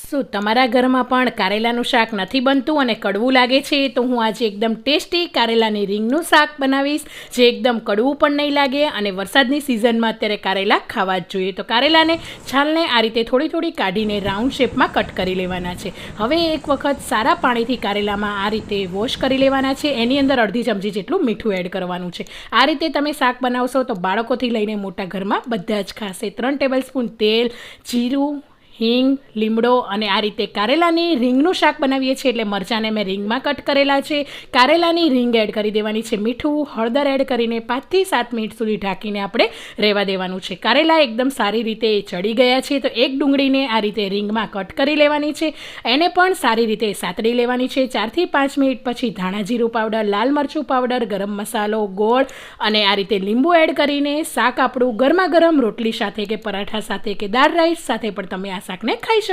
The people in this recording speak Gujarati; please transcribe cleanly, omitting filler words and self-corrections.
શું તમારા ઘરમાં પણ કારેલાનું શાક નથી બનતું અને કડવું લાગે છે? તો હું આજે એકદમ ટેસ્ટી કારેલાની રીંગનું શાક બનાવીશ, જે એકદમ કડવું પણ નહીં લાગે અને વરસાદની સિઝનમાં અત્યારે કારેલા ખાવા જ જોઈએ. તો કારેલાને છાલને આ રીતે થોડી થોડી કાઢીને રાઉન્ડ શેપમાં કટ કરી લેવાના છે. હવે એક વખત સારા પાણીથી કારેલામાં આ રીતે વોશ કરી લેવાના છે. એની અંદર અડધી ચમચી જેટલું મીઠું એડ કરવાનું છે. આ રીતે તમે શાક બનાવશો તો બાળકોથી લઈને મોટા ઘરમાં બધા જ ખાશે. 3 ટેબલસ્પૂન તેલ, જીરું, હિંગ, લીમડો અને આ રીતે કારેલાની રીંગનું શાક બનાવીએ છીએ એટલે મરચાંને મેં રીંગમાં કટ કરેલા છે. કારેલાની રીંગ એડ કરી દેવાની છે. મીઠું, હળદર એડ કરીને 5 થી 7 મિનિટ સુધી ઢાંકીને આપણે રહેવા દેવાનું છે. કારેલા એકદમ સારી રીતે ચડી ગયા છે તો એક ડુંગળીને આ રીતે રીંગમાં કટ કરી લેવાની છે. એને પણ સારી રીતે સાતળી લેવાની છે. 4 થી 5 મિનિટ પછી ધાણા જીરું પાવડર, લાલ મરચું પાવડર, ગરમ મસાલો, ગોળ અને આ રીતે લીંબુ એડ કરીને શાક આપણું ગરમા ગરમ રોટલી સાથે કે પરાઠા સાથે કે દાળ રાઈસ સાથે પણ તમે આ શાકને ખાઈ શકો.